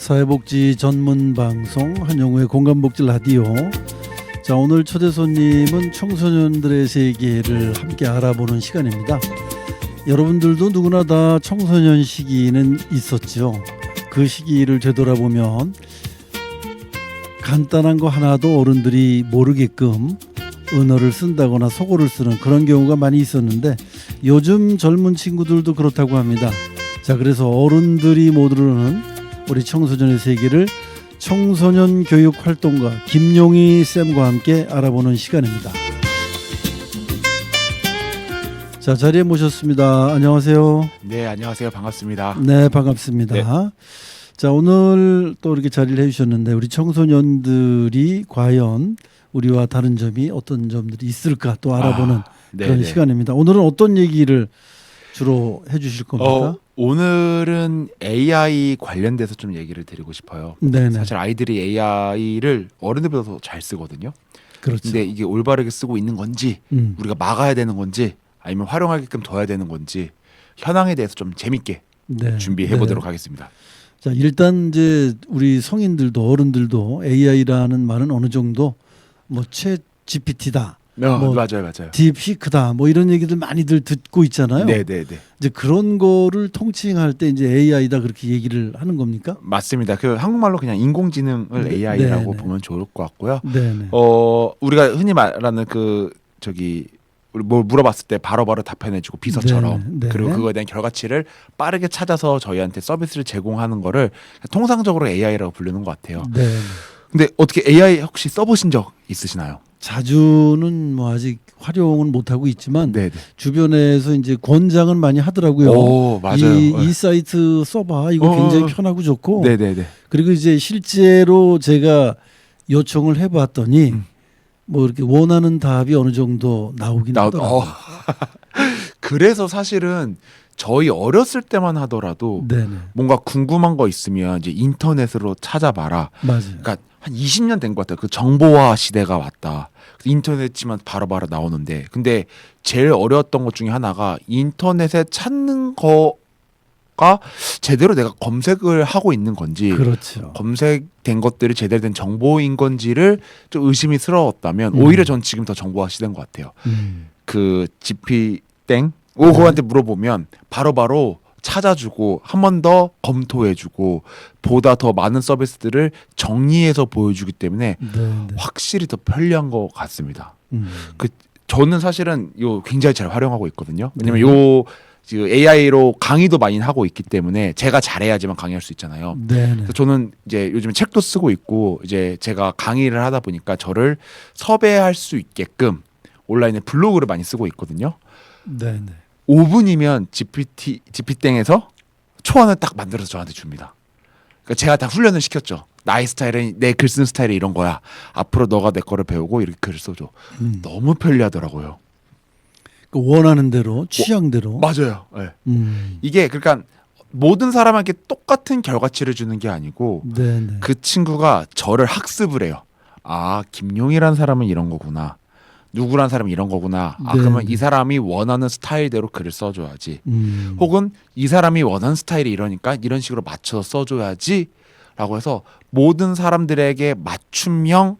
사회복지 전문 방송 한영우의 공감복지 라디오. 자, 오늘 초대 손님은 청소년들의 세계를 함께 알아보는 시간입니다. 여러분들도 누구나 다 청소년 시기는 있었죠. 그 시기를 되돌아보면 간단한 거 하나도 어른들이 모르게끔 언어를 쓴다거나 속어를 쓰는 그런 경우가 많이 있었는데 요즘 젊은 친구들도 그렇다고 합니다. 자, 그래서 어른들이 모르는 우리 청소년의 세계를 청소년 교육 활동가 김용희 쌤과 함께 알아보는 시간입니다. 자, 자리에 모셨습니다. 안녕하세요. 네, 안녕하세요. 반갑습니다. 네, 반갑습니다. 네. 자, 오늘 또 이렇게 자리를 해주셨는데 우리 청소년들이 과연 우리와 다른 점이 어떤 점들이 있을까 또 알아보는 그런 네네. 시간입니다. 오늘은 어떤 얘기를 주로 해주실 겁니까? 오늘은 AI 관련돼서 좀 얘기를 드리고 싶어요. 네네. 사실 아이들이 AI를 어른들보다 더 잘 쓰거든요. 그렇죠. 근데 이게 올바르게 쓰고 있는 건지 우리가 막아야 되는 건지 아니면 활용하게끔 둬야 되는 건지 현황에 대해서 좀 재밌게 네. 준비해 보도록 하겠습니다. 자, 일단 이제 우리 성인들도 어른들도 AI라는 말은 어느 정도 뭐 챗 GPT다, 뭐 맞아요. 딥시크다, 뭐 이런 얘기들 많이들 듣고 있잖아요. 네네네. 이제 그런 거를 통칭할 때 이제 AI다 그렇게 얘기를 하는 겁니까? 맞습니다. 그 한국말로 그냥 인공지능을 네, AI라고 네네. 보면 좋을 것 같고요. 네네. 우리가 흔히 말하는 우리 뭘 물어봤을 때 바로바로 답변해주고 비서처럼 네네. 그리고 그거에 대한 결과치를 빠르게 찾아서 저희한테 서비스를 제공하는 거를 통상적으로 AI라고 부르는 것 같아요. 네. 근데 어떻게 AI 혹시 써보신 적 있으시나요? 자주는 뭐 아직 활용은 못 하고 있지만 네네. 주변에서 이제 권장은 많이 하더라고요. 오, 맞아요. 이 사이트 써봐. 이거 굉장히 편하고 좋고. 네네네. 그리고 이제 실제로 제가 요청을 해봤더니 뭐 이렇게 원하는 답이 어느 정도 나오긴 하더라고요. 그래서 사실은 저희 어렸을 때만 하더라도 네네. 뭔가 궁금한 거 있으면 이제 인터넷으로 찾아봐라. 맞아요. 그러니까 한 20년 된 것 같아요. 그 정보화 시대가 왔다. 인터넷 치면 바로바로 나오는데, 근데 제일 어려웠던 것 중에 하나가 인터넷에 찾는 거가 제대로 내가 검색을 하고 있는 건지, 그렇죠. 검색된 것들이 제대로 된 정보인 건지를 좀 의심스러웠다면 오히려 전 지금 더 정보화 시대인 것 같아요. 그 GP땡 그거한테 물어보면 바로바로 찾아주고 한 번 더 검토해주고 보다 더 많은 서비스들을 정리해서 보여주기 때문에 네네. 확실히 더 편리한 것 같습니다. 저는 사실은 요 굉장히 잘 활용하고 있거든요. 왜냐면 요 지금 AI로 강의도 많이 하고 있기 때문에 제가 잘해야지만 강의할 수 있잖아요. 네네. 그래서 저는 이제 요즘 책도 쓰고 있고 이제 제가 강의를 하다 보니까 저를 섭외할 수 있게끔 온라인에 블로그를 많이 쓰고 있거든요. 네네. 5분이면 GP땡에서 초안을 딱 만들어서 저한테 줍니다. 그러니까 제가 다 훈련을 시켰죠. 나의 스타일은 내 글 쓰는 스타일이 이런 거야. 앞으로 너가 내 거를 배우고 이렇게 글을 써줘. 너무 편리하더라고요. 그 원하는 대로 취향대로. 맞아요. 네. 이게 그러니까 모든 사람에게 똑같은 결과치를 주는 게 아니고 네네. 그 친구가 저를 학습을 해요. 아, 김용이라는 사람은 이런 거구나. 누구란 사람이 이런 거구나. 아, 그러면 이 사람이 원하는 스타일대로 글을 써줘야지. 혹은 이 사람이 원하는 스타일이 이러니까 이런 식으로 맞춰서 써줘야지. 라고 해서 모든 사람들에게 맞춤형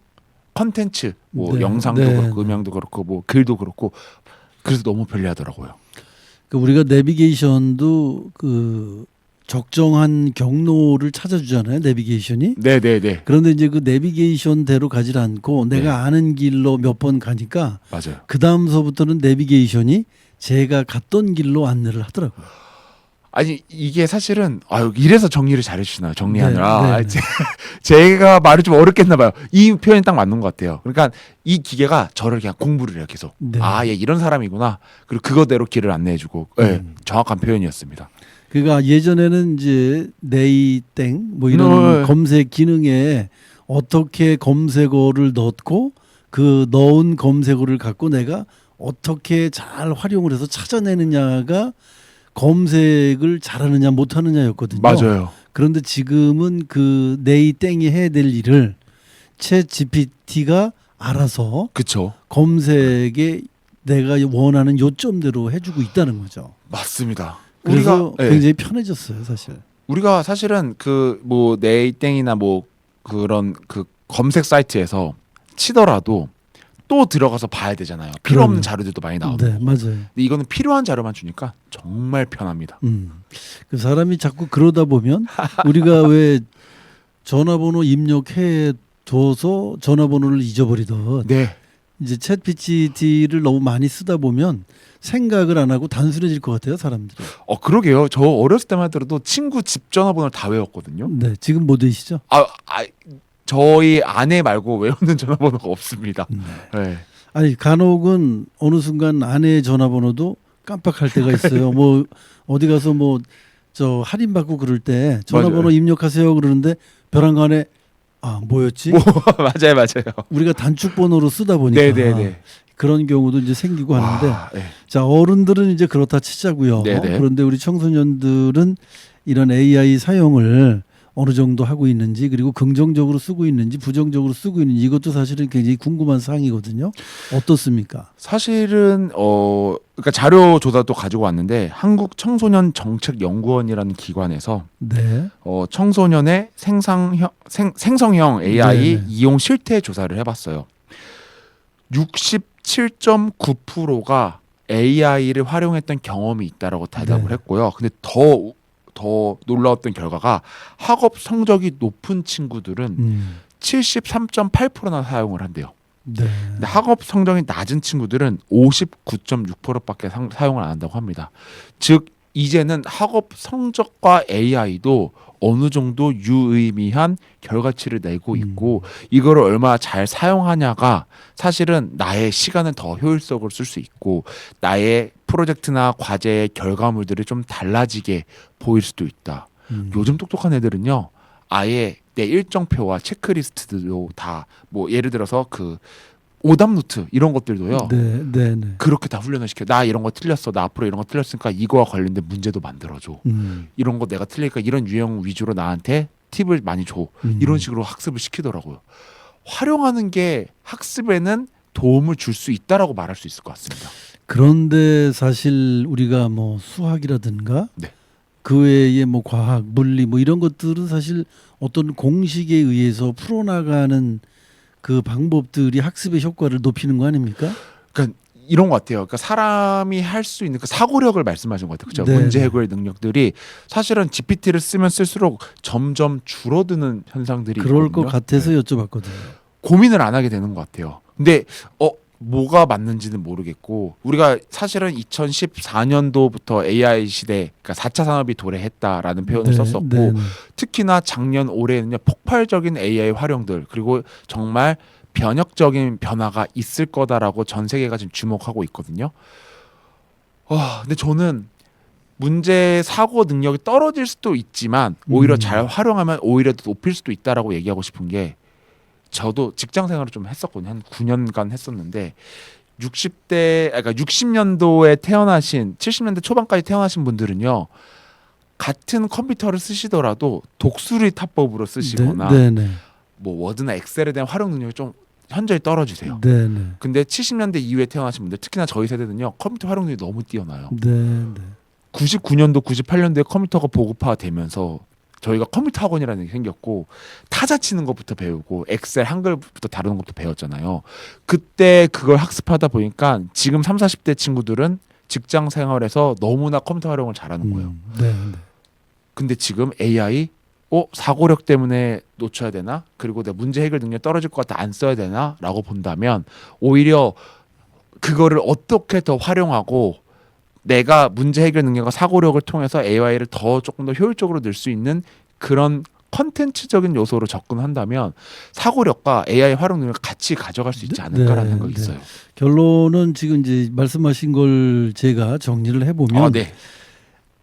컨텐츠, 뭐 네. 영상도 네. 그렇고 음향도 그렇고 뭐 글도 그렇고 그래서 너무 편리하더라고요. 그 우리가 내비게이션도 그 적정한 경로를 찾아주잖아요. 내비게이션이. 네네네. 그런데 이제 그 내비게이션대로 가지 않고 내가 네. 아는 길로 몇 번 가니까 맞아요. 그 다음서부터는 내비게이션이 제가 갔던 길로 안내를 하더라고요. 아니 이게 사실은 이래서 정리를 잘해주시나요? 정리하느라. 네, 네. 제가 말을 좀 어렵겠나 봐요. 이 표현이 딱 맞는 것 같아요. 그러니까 이 기계가 저를 그냥 공부를 해요. 계속. 네. 아, 얘 이런 사람이구나. 그리고 그거대로 길을 안내해주고. 네, 정확한 표현이었습니다. 그러니까 예전에는 이제 네이땡 뭐 이런 검색 기능에 어떻게 검색어를 넣고 그 넣은 검색어를 갖고 내가 어떻게 잘 활용을 해서 찾아내느냐가 검색을 잘하느냐 못하느냐였거든요. 맞아요. 그런데 지금은 그 네이땡이 해야 될 일을 챗 GPT가 알아서 그쵸. 검색에 내가 원하는 요점대로 해주고 있다는 거죠. 맞습니다. 그래서 우리가 굉장히 편해졌어요, 사실. 우리가 사실은 그 뭐 네이땡이나 뭐 그런 그 검색 사이트에서 치더라도 또 들어가서 봐야 되잖아요. 필요 없는 그럼요. 자료들도 많이 나오고. 네, 맞아요. 근데 이거는 필요한 자료만 주니까 정말 편합니다. 그 사람이 자꾸 그러다 보면 우리가 왜 전화번호 입력해 둬서 전화번호를 잊어버리던 네. 이제 챗 GPT를 너무 많이 쓰다 보면 생각을 안 하고 단순해질 것 같아요, 사람들이. 그러게요. 저 어렸을 때만 하더라도 친구 집 전화번호를 다 외웠거든요. 네, 지금 못 되시죠? 저희 아내 말고 외우는 전화번호가 없습니다. 네. 아니 간혹은 어느 순간 아내의 전화번호도 깜빡할 때가 있어요. 뭐 어디 가서 뭐 저 할인 받고 그럴 때 전화번호 맞아요. 입력하세요 그러는데 벼랑간에 뭐였지? 맞아요. 우리가 단축 번호로 쓰다 보니까 네네네. 그런 경우도 이제 생기고 하는데 네. 자 어른들은 이제 그렇다 치자고요. 네네. 그런데 우리 청소년들은 이런 AI 사용을 어느 정도 하고 있는지 그리고 긍정적으로 쓰고 있는지 부정적으로 쓰고 있는지 이것도 사실은 굉장히 궁금한 사항이거든요. 어떻습니까? 사실은 그러니까 자료 조사도 가지고 왔는데 한국 청소년 정책 연구원이라는 기관에서 네. 청소년의 생성형 AI 네네. 이용 실태 조사를 해봤어요. 67.9%가 AI를 활용했던 경험이 있다라고 대답을 네. 했고요. 근데 더 놀라웠던 결과가 학업 성적이 높은 친구들은 73.8%나 사용을 한대요. 네. 근데 학업 성적이 낮은 친구들은 59.6%밖에 사용을 안 한다고 합니다. 즉 이제는 학업 성적과 AI도 어느 정도 유의미한 결과치를 내고 있고 이거를 얼마나 잘 사용하냐가 사실은 나의 시간을 더 효율적으로 쓸 수 있고 나의 프로젝트나 과제의 결과물들이 좀 달라지게 보일 수도 있다. 요즘 똑똑한 애들은요. 아예 내 일정표와 체크리스트도 다 뭐 예를 들어서 그 오답 노트 이런 것들도요. 네. 그렇게 다 훈련을 시켜. 나 이런 거 틀렸어. 나 앞으로 이런 거 틀렸으니까 이거와 관련된 문제도 만들어줘. 이런 거 내가 틀리니까 이런 유형 위주로 나한테 팁을 많이 줘. 이런 식으로 학습을 시키더라고요. 활용하는 게 학습에는 도움을 줄 수 있다라고 말할 수 있을 것 같습니다. 그런데 사실 우리가 뭐 수학이라든가 네. 그 외에 뭐 과학, 물리 뭐 이런 것들은 사실 어떤 공식에 의해서 풀어나가는 그 방법들이 학습의 효과를 높이는 거 아닙니까? 그러니까 이런 것 같아요. 그러니까 사람이 할 수 있는 그 사고력을 말씀하신 것 같아요. 그렇죠? 네, 문제 네. 해결 능력들이 사실은 GPT를 쓰면 쓸수록 점점 줄어드는 현상들이 그럴 있거든요. 것 같아서 네. 여쭤봤거든요. 고민을 안 하게 되는 것 같아요. 근데 뭐가 맞는지는 모르겠고 우리가 사실은 2014년도부터 AI 시대, 그러니까 4차 산업이 도래했다라는 표현을 썼었고 네. 특히나 작년 올해는요 폭발적인 AI 활용들 그리고 정말 변혁적인 변화가 있을 거다라고 전 세계가 지금 주목하고 있거든요. 근데 저는 문제 사고 능력이 떨어질 수도 있지만 오히려 잘 활용하면 오히려 더 높일 수도 있다라고 얘기하고 싶은 게 저도 직장 생활을 좀 했었거든요. 한 9년간 했었는데 그러니까 60년도에 태어나신 70년대 초반까지 태어나신 분들은요. 같은 컴퓨터를 쓰시더라도 독수리 타법으로 쓰시거나 네. 뭐 워드나 엑셀에 대한 활용 능력이 좀 현저히 떨어지세요. 네. 근데 70년대 이후에 태어나신 분들 특히나 저희 세대는요. 컴퓨터 활용 능력이 너무 뛰어나요. 네. 99년도 98년도에 컴퓨터가 보급화되면서 저희가 컴퓨터 학원이라는 게 생겼고 타자 치는 것부터 배우고 엑셀 한글부터 다루는 것부터 배웠잖아요. 그때 그걸 학습하다 보니까 지금 30, 40대 친구들은 직장 생활에서 너무나 컴퓨터 활용을 잘하는 거예요. 네. 근데 지금 AI 사고력 때문에 놓쳐야 되나? 그리고 내 문제 해결 능력 떨어질 것 같아 안 써야 되나? 라고 본다면 오히려 그거를 어떻게 더 활용하고 내가 문제 해결 능력과 사고력을 통해서 AI를 조금 더 효율적으로 늘 수 있는 그런 컨텐츠적인 요소로 접근한다면 사고력과 AI 활용 능력을 같이 가져갈 수 있지 않을까라는 생각이 있어요. 결론은 지금 이제 말씀하신 걸 제가 정리를 해보면 네.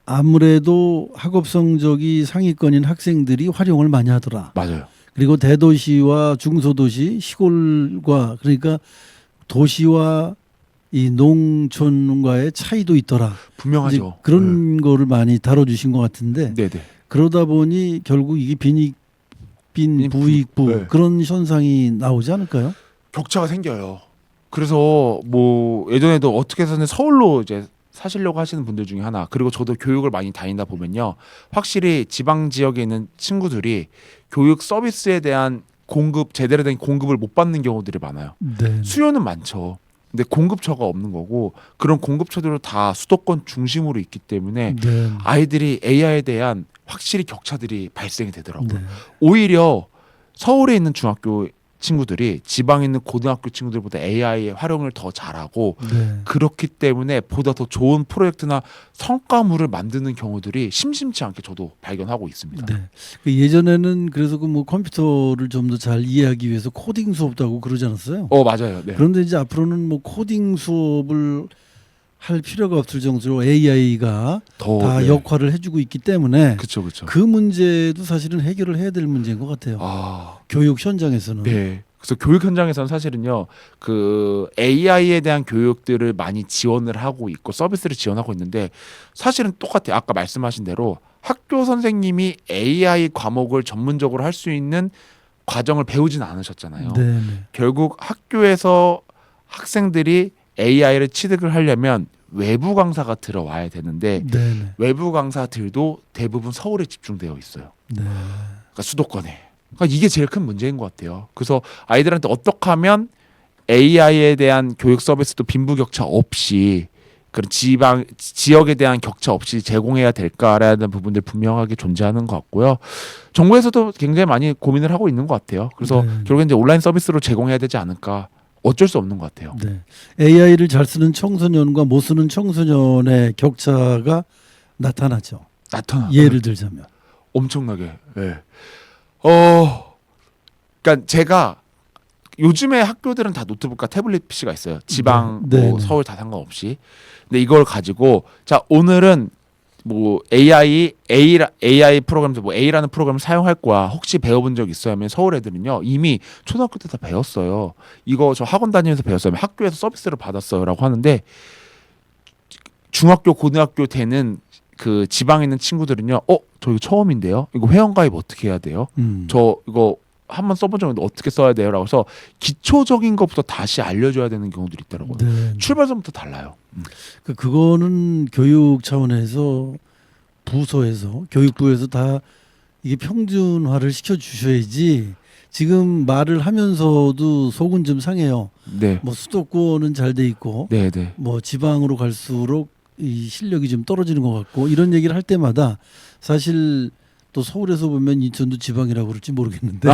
아무래도 학업 성적이 상위권인 학생들이 활용을 많이 하더라. 맞아요. 그리고 대도시와 중소도시, 시골과 그러니까 도시와 이 농촌과의 차이도 있더라. 분명하죠. 그런 거를 많이 다뤄주신 것 같은데 네네. 그러다 보니 결국 이게 빈익빈 부익부 그런 현상이 나오지 않을까요? 격차가 생겨요. 그래서 뭐 예전에도 어떻게 해서는 서울로 이제 사시려고 하시는 분들 중에 하나. 그리고 저도 교육을 많이 다니다 보면요, 확실히 지방 지역에 있는 친구들이 교육 서비스에 대한 공급, 제대로 된 공급을 못 받는 경우들이 많아요. 네. 수요는 많죠. 근데 공급처가 없는 거고, 그런 공급처들은 다 수도권 중심으로 있기 때문에 네. 아이들이 AI에 대한 확실히 격차들이 발생이 되더라고요. 네. 오히려 서울에 있는 중학교 친구들이 지방에 있는 고등학교 친구들보다 AI의 활용을 더 잘하고, 네. 그렇기 때문에 보다 더 좋은 프로젝트나 성과물을 만드는 경우들이 심심치 않게 저도 발견하고 있습니다. 네. 그 예전에는 그래서 그 뭐 컴퓨터를 좀 더 잘 이해하기 위해서 코딩 수업도 하고 그러지 않았어요? 맞아요. 네. 그런데 이제 앞으로는 뭐 코딩 수업을 할 필요가 없을 정도로 AI가 다 네. 역할을 해주고 있기 때문에 그렇죠, 그렇죠. 그 문제도 사실은 해결을 해야 될 문제인 것 같아요. 교육 현장에서는. 네. 그래서 교육 현장에서는 사실은요, 그 AI에 대한 교육들을 많이 지원을 하고 있고 서비스를 지원하고 있는데, 사실은 똑같아요. 아까 말씀하신 대로 학교 선생님이 AI 과목을 전문적으로 할 수 있는 과정을 배우진 않으셨잖아요. 네. 결국 학교에서 학생들이 AI를 취득을 하려면 외부 강사가 들어와야 되는데, 네. 외부 강사들도 대부분 서울에 집중되어 있어요. 네. 그러니까 수도권에. 그러니까 이게 제일 큰 문제인 것 같아요. 그래서 아이들한테 어떻게 하면 AI에 대한 교육 서비스도 빈부격차 없이, 그런 지역에 대한 격차 없이 제공해야 될까라는 부분들 분명하게 존재하는 것 같고요. 정부에서도 굉장히 많이 고민을 하고 있는 것 같아요. 그래서 네. 결국엔 이제 온라인 서비스로 제공해야 되지 않을까. 어쩔 수 없는 것 같아요. 네. AI를 잘 쓰는 청소년과 못 쓰는 청소년의 격차가 나타나죠. 예를 들자면 엄청나게. 네. 그러니까 제가 요즘에 학교들은 다 노트북과 태블릿 PC가 있어요. 지방, 네. 뭐 서울 다 상관없이. 근데 이걸 가지고 자, 오늘은 뭐 AI 프로그램에서 뭐 A라는 프로그램을 사용할 거야. 혹시 배워본 적 있어요? 하면 서울 애들은요, 이미 초등학교 때 다 배웠어요. 이거 저 학원 다니면서 배웠어요. 학교에서 서비스를 받았어요라고 하는데, 중학교 고등학교 되는 그 지방에 있는 친구들은요, 저 이거 처음인데요. 이거 회원가입 어떻게 해야 돼요? 저 이거 한번 써본 적 있는데 어떻게 써야 돼요? 라고 해서 기초적인 것부터 다시 알려줘야 되는 경우들이 있더라고요. 네. 출발점부터 달라요. 그거는 교육 차원에서 부서에서 교육부에서 다 이게 평준화를 시켜 주셔야지. 지금 말을 하면서도 속은 좀 상해요. 네. 뭐 수도권은 잘 돼 있고, 네, 네. 뭐 지방으로 갈수록 이 실력이 좀 떨어지는 것 같고, 이런 얘기를 할 때마다 사실 또 서울에서 보면 인천도 지방이라고 그럴지 모르겠는데.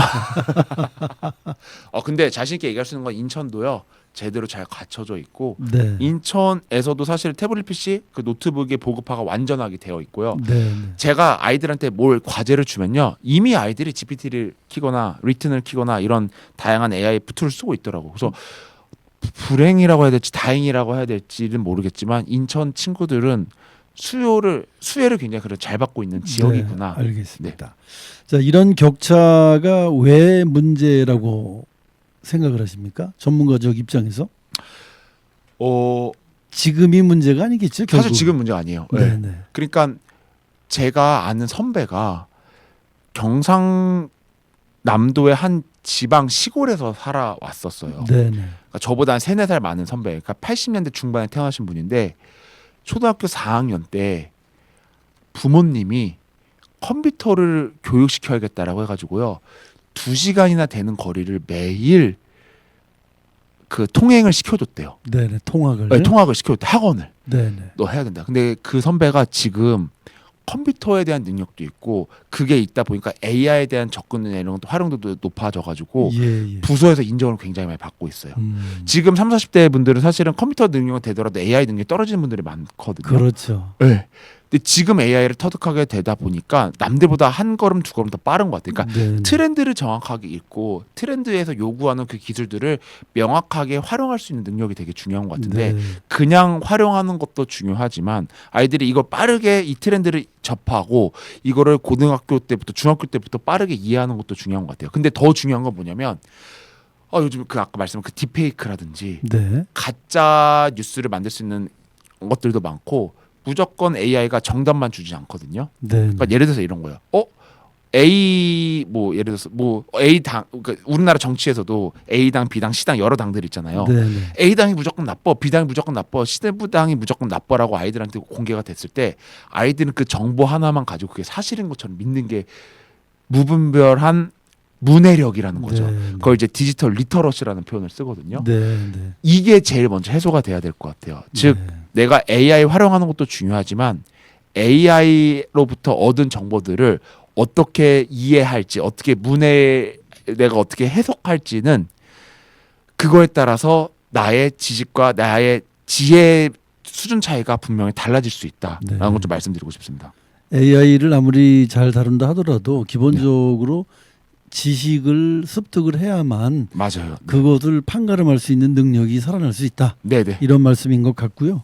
근데 자신 있게 얘기할 수 있는 건 인천도요, 제대로 잘 갖춰져 있고, 네. 인천에서도 사실 태블릿 PC 그 노트북의 보급화가 완전하게 되어 있고요. 네. 제가 아이들한테 뭘 과제를 주면요, 이미 아이들이 GPT를 키거나 리튼을 키거나 이런 다양한 AI 툴을 쓰고 있더라고. 그래서 불행이라고 해야 될지 다행이라고 해야 될지는 모르겠지만, 인천 친구들은 수혜를 굉장히 잘 받고 있는 지역이구나. 네, 알겠습니다. 자, 이런 격차가 왜 문제라고 생각을 하십니까? 전문가적 입장에서? 지금이 문제가 아니겠죠, 결국. 사실 지금 문제가 아니에요. 네. 네. 그러니까 제가 아는 선배가 경상남도의 한 지방 시골에서 살아왔었어요. 네. 그러니까 저보다 한 3, 4살 많은 선배. 그러니까 80년대 중반에 태어나신 분인데, 초등학교 4학년 때 부모님이 컴퓨터를 교육시켜야겠다라고 해가지고요, 2시간이나 되는 거리를 매일 그 통행을 시켜줬대요. 네. 통학을. 네, 통학을 시켜줬대. 학원을. 네. 너 해야 된다. 근데 그 선배가 지금 컴퓨터에 대한 능력도 있고, 그게 있다 보니까 AI에 대한 접근이나 이런 것도 활용도도 높아져가지고 예. 부서에서 인정을 굉장히 많이 받고 있어요. 지금 30, 40대 분들은 사실은 컴퓨터 능력은 되더라도 AI 능력이 떨어지는 분들이 많거든요. 그렇죠. 네. 근데 지금 AI를 터득하게 되다 보니까 남들보다 한 걸음 두 걸음 더 빠른 것 같아요. 그러니까 네. 트렌드를 정확하게 읽고 트렌드에서 요구하는 그 기술들을 명확하게 활용할 수 있는 능력이 되게 중요한 것 같은데, 네. 그냥 활용하는 것도 중요하지만 아이들이 이걸 빠르게 이 트렌드를 접하고 이거를 고등학교 때부터 중학교 때부터 빠르게 이해하는 것도 중요한 것 같아요. 근데 더 중요한 건 뭐냐면, 요즘 그 아까 말씀한 그 딥페이크라든지 네. 가짜 뉴스를 만들 수 있는 것들도 많고, 무조건 AI가 정답만 주지 않거든요. 네. 그러니까 예를 들어서 이런 거예요. A 뭐 예를 들어서 뭐 A 당 그러니까 우리나라 정치에서도 A 당, B 당, C 당 여러 당들 있잖아요. 네네. A 당이 무조건 나빠, B 당이 무조건 나빠, C 당이 무조건 나빠라고 아이들한테 공개가 됐을 때 아이들은 그 정보 하나만 가지고 그게 사실인 것처럼 믿는 게 무분별한 문해력이라는 거죠. 네. 그걸 이제 디지털 리터러시라는 표현을 쓰거든요. 네. 이게 제일 먼저 해소가 돼야 될 것 같아요. 즉 네. 내가 AI 활용하는 것도 중요하지만 AI로부터 얻은 정보들을 어떻게 이해할지, 어떻게 내가 어떻게 해석할지는 그거에 따라서 나의 지식과 나의 지혜 수준 차이가 분명히 달라질 수 있다라는 네. 것 좀 말씀드리고 싶습니다. AI를 아무리 잘 다룬다 하더라도 기본적으로 지식을 습득을 해야만 맞아요. 그것을 판가름할 수 있는 능력이 살아날 수 있다. 네네. 이런 말씀인 것 같고요.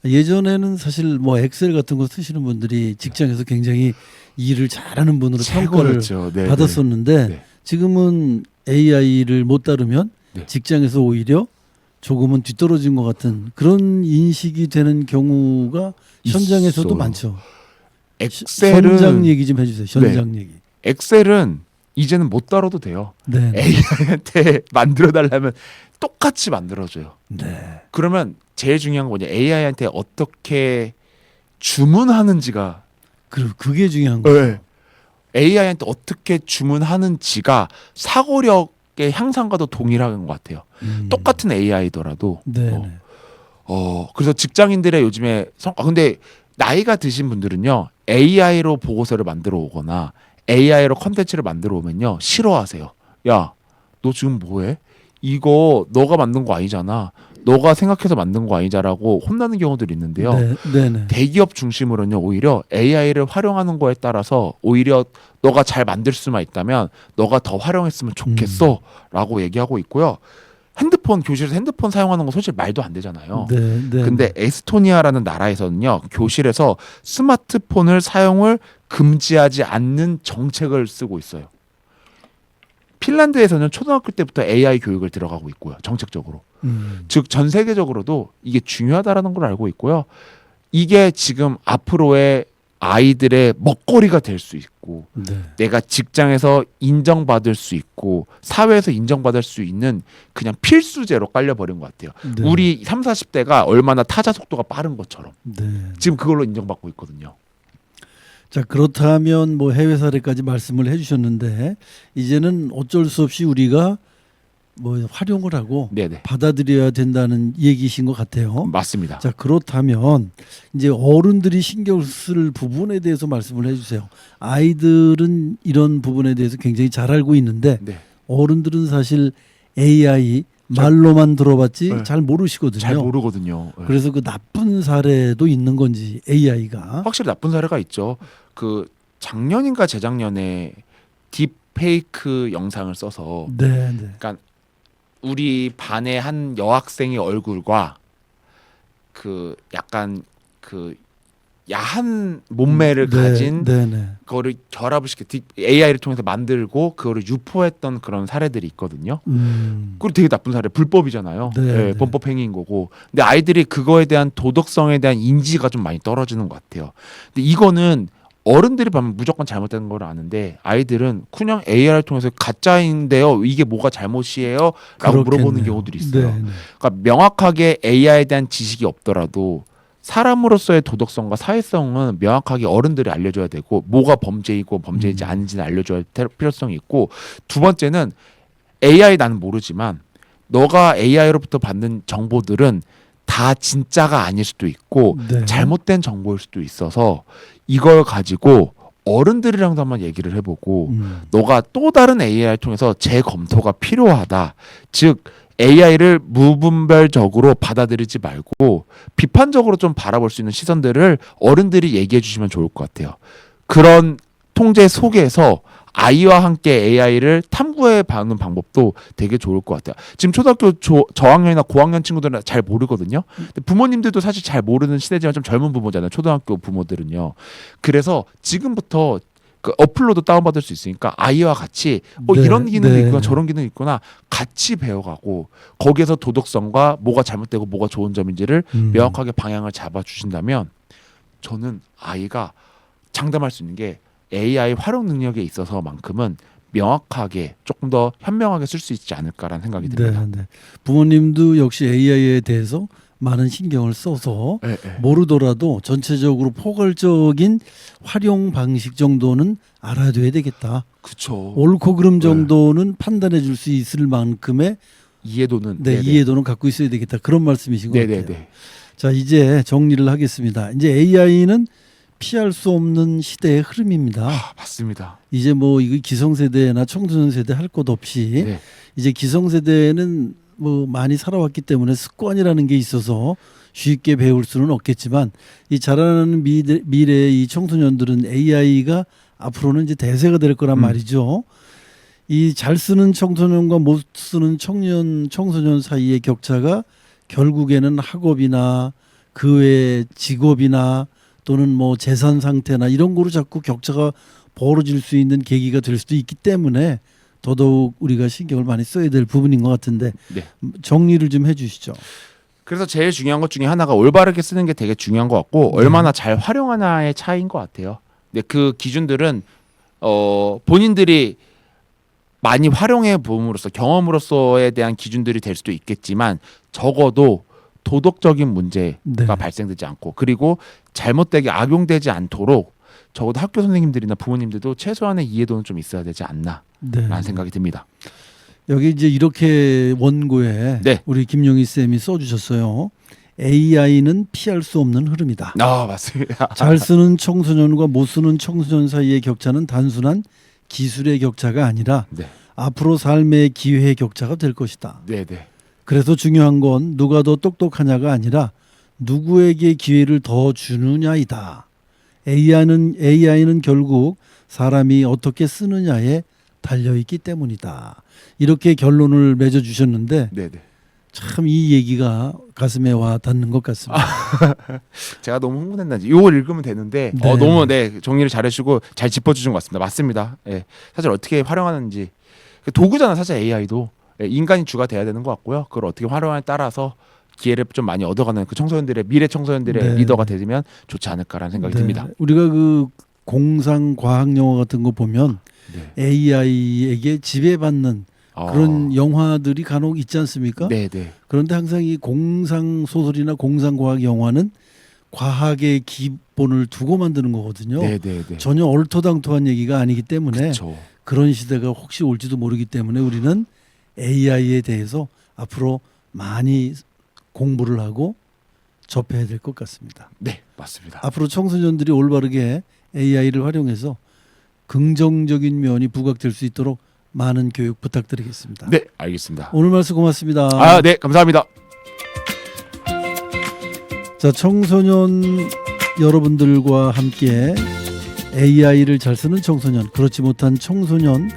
예전에는 사실 뭐 엑셀 같은 거 쓰시는 분들이 직장에서 굉장히 일을 잘하는 분으로 평가를 최고였죠. 네네. 받았었는데 네. 지금은 AI를 못 다루면 네. 직장에서 오히려 조금은 뒤떨어진 것 같은 그런 인식이 되는 경우가 현장에서도 있어요. 많죠. 엑셀은 현장 얘기 좀 해주세요. 현장 얘기. 엑셀은 이제는 못 다뤄도 돼요. 네. AI한테 만들어 달라면 똑같이 만들어줘요. 네. 그러면 제일 중요한 건 뭐냐? AI한테 어떻게 주문하는지가 그게 중요한 거예요. 네. AI한테 어떻게 주문하는지가 사고력의 향상과도 동일한 것 같아요. 똑같은 AI더라도. 네. 그래서 직장인들의 요즘에 근데 나이가 드신 분들은요 AI로 보고서를 만들어 오거나 AI로 컨텐츠를 만들어 오면요 싫어하세요. 야, 너 지금 뭐해? 이거 너가 만든 거 아니잖아. 너가 생각해서 만든 거 아니잖아라고 혼나는 경우들이 있는데요. 네. 대기업 중심으로는요 오히려 AI를 활용하는 거에 따라서 오히려 너가 잘 만들 수만 있다면 너가 더 활용했으면 좋겠어라고 얘기하고 있고요. 교실에서 핸드폰 사용하는 거 솔직히 말도 안 되잖아요. 네. 근데 에스토니아라는 나라에서는요 교실에서 스마트폰을 사용을 금지하지 않는 정책을 쓰고 있어요. 핀란드에서는 초등학교 때부터 AI 교육을 들어가고 있고요. 정책적으로. 즉 전 세계적으로도 이게 중요하다라는 걸 알고 있고요. 이게 지금 앞으로의 아이들의 먹거리가 될 수 있고 네. 내가 직장에서 인정받을 수 있고 사회에서 인정받을 수 있는 그냥 필수제로 깔려버린 것 같아요. 네. 우리 30, 40대가 얼마나 타자 속도가 빠른 것처럼 네. 지금 그걸로 인정받고 있거든요. 자, 그렇다면 뭐 해외 사례까지 말씀을 해주셨는데 이제는 어쩔 수 없이 우리가 뭐 활용을 하고 네네. 받아들여야 된다는 얘기신 것 같아요. 맞습니다. 자, 그렇다면 이제 어른들이 신경 쓸 부분에 대해서 말씀을 해주세요. 아이들은 이런 부분에 대해서 굉장히 잘 알고 있는데 네. 어른들은 사실 AI 말로만 들어봤지 네. 잘 모르시거든요. 잘 모르거든요. 네. 그래서 그 나쁜 사례도 있는 건지 AI가 확실히 나쁜 사례가 있죠. 그 작년인가 재작년에 딥페이크 영상을 써서 네. 그러니까 우리 반의 한 여학생의 얼굴과 그 약간 그 야한 몸매를 가진 그거를 결합을 AI를 통해서 만들고 그거를 유포했던 그런 사례들이 있거든요. 그리고 되게 나쁜 사례, 불법이잖아요. 네, 범법 행위인 거고. 근데 아이들이 그거에 대한 도덕성에 대한 인지가 좀 많이 떨어지는 것 같아요. 근데 이거는 어른들이 보면 무조건 잘못된 걸 아는데 아이들은 그냥 AI를 통해서 가짜인데요. 이게 뭐가 잘못이에요? 라고 물어보는 경우들이 있어요. 그러니까 명확하게 AI에 대한 지식이 없더라도 사람으로서의 도덕성과 사회성은 명확하게 어른들이 알려줘야 되고 뭐가 범죄이고 범죄이지 아닌지는 알려줘야 될 필요성이 있고 두 번째는 AI 나는 모르지만 너가 AI로부터 받는 정보들은 다 진짜가 아닐 수도 있고 잘못된 정보일 수도 있어서 이걸 가지고 어른들이랑도 한번 얘기를 해보고 너가 또 다른 AI를 통해서 재검토가 필요하다. 즉 AI를 무분별적으로 받아들이지 말고 비판적으로 좀 바라볼 수 있는 시선들을 어른들이 얘기해 주시면 좋을 것 같아요. 그런 통제 속에서 아이와 함께 AI를 탐구해 보는 방법도 되게 좋을 것 같아요. 지금 초등학교 저학년이나 고학년 친구들은 잘 모르거든요. 근데 부모님들도 사실 잘 모르는 시대지만 좀 젊은 부모잖아요. 초등학교 부모들은요. 그래서 지금부터 그 어플로도 다운받을 수 있으니까 아이와 같이 이런 기능이 있구나 저런 기능이 있구나 같이 배워가고 거기에서 도덕성과 뭐가 잘못되고 뭐가 좋은 점인지를 명확하게 방향을 잡아주신다면 저는 아이가 장담할 수 있는 게 AI 활용 능력에 있어서만큼은 명확하게 조금 더 현명하게 쓸 수 있지 않을까라는 생각이 듭니다. 네. 부모님도 역시 AI에 대해서 많은 신경을 써서 네. 모르더라도 전체적으로 포괄적인 활용 방식 정도는 알아둬야 되겠다. 그렇죠. 옳고 그름 정도는 판단해 줄 수 있을 만큼의 이해도는 이해도는 갖고 있어야 되겠다. 그런 말씀이신 것 같아요. 네네네. 자, 이제 정리를 하겠습니다. 이제 AI는 피할 수 없는 시대의 흐름입니다. 맞습니다. 이제 뭐 이거 기성세대나 청소년 세대 할 것 없이 네. 이제 기성세대는 뭐 많이 살아왔기 때문에 습관이라는 게 있어서 쉽게 배울 수는 없겠지만 이 자라나는 미래의 이 청소년들은 AI가 앞으로는 이제 대세가 될 거란 말이죠. 이 잘 쓰는 청소년과 못 쓰는 청소년 사이의 격차가 결국에는 학업이나 그 외 직업이나 또는 뭐 재산 상태나 이런 거로 자꾸 격차가 벌어질 수 있는 계기가 될 수도 있기 때문에 더더욱 우리가 신경을 많이 써야 될 부분인 것 같은데 네. 정리를 좀 해주시죠. 그래서 제일 중요한 것 중에 하나가 올바르게 쓰는 게 되게 중요한 것 같고 얼마나 잘 활용하나의 차이인 것 같아요. 근데 그 기준들은 본인들이 많이 활용해 봄으로써 경험으로서에 대한 기준들이 될 수도 있겠지만 적어도 도덕적인 문제가 네. 발생되지 않고 그리고 잘못되게 악용되지 않도록 적어도 학교 선생님들이나 부모님들도 최소한의 이해도는 좀 있어야 되지 않나라는 생각이 듭니다. 여기 이제 이렇게 원고에 네. 우리 김용희 쌤이 써주셨어요. AI는 피할 수 없는 흐름이다. 맞습니다. 잘 쓰는 청소년과 못 쓰는 청소년 사이의 격차는 단순한 기술의 격차가 아니라 네. 앞으로 삶의 기회의 격차가 될 것이다. 네네. 그래서 중요한 건 누가 더 똑똑하냐가 아니라 누구에게 기회를 더 주느냐이다. AI는 결국 사람이 어떻게 쓰느냐에 달려있기 때문이다. 이렇게 결론을 맺어주셨는데 네네. 참 이 얘기가 가슴에 와 닿는 것 같습니다. 제가 너무 흥분했나지. 이걸 읽으면 되는데 네. 너무 정리를 잘해주고 잘 짚어주신 것 같습니다. 맞습니다. 예. 사실 어떻게 활용하는지 도구잖아. 사실 AI도 인간이 주가 돼야 되는 것 같고요. 그걸 어떻게 활용하냐에 따라서 기회를 좀 많이 얻어가는 그 청소년들의 미래 청소년들의 네. 리더가 되면 좋지 않을까라는 생각이 듭니다. 우리가 그 공상 과학 영화 같은 거 보면 네. AI에게 지배받는 그런 영화들이 간혹 있지 않습니까? 네네. 그런데 항상 이 공상 소설이나 공상 과학 영화는 과학의 기본을 두고 만드는 거거든요. 네네네. 전혀 얼토당토한 얘기가 아니기 때문에 그쵸. 그런 시대가 혹시 올지도 모르기 때문에 우리는 AI에 대해서 앞으로 많이 공부를 하고 접해야 될 것 같습니다. 네, 맞습니다. 앞으로 청소년들이 올바르게 AI를 활용해서 긍정적인 면이 부각될 수 있도록 많은 교육 부탁드리겠습니다. 네, 알겠습니다. 오늘 말씀 고맙습니다. 네, 감사합니다. 자, 청소년 여러분들과 함께 AI를 잘 쓰는 청소년, 그렇지 못한 청소년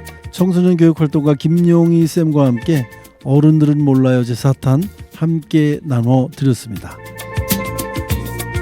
교육 활동가 김용희 쌤과 함께 어른들은 몰라요 제4탄 함께 나눠 드렸습니다.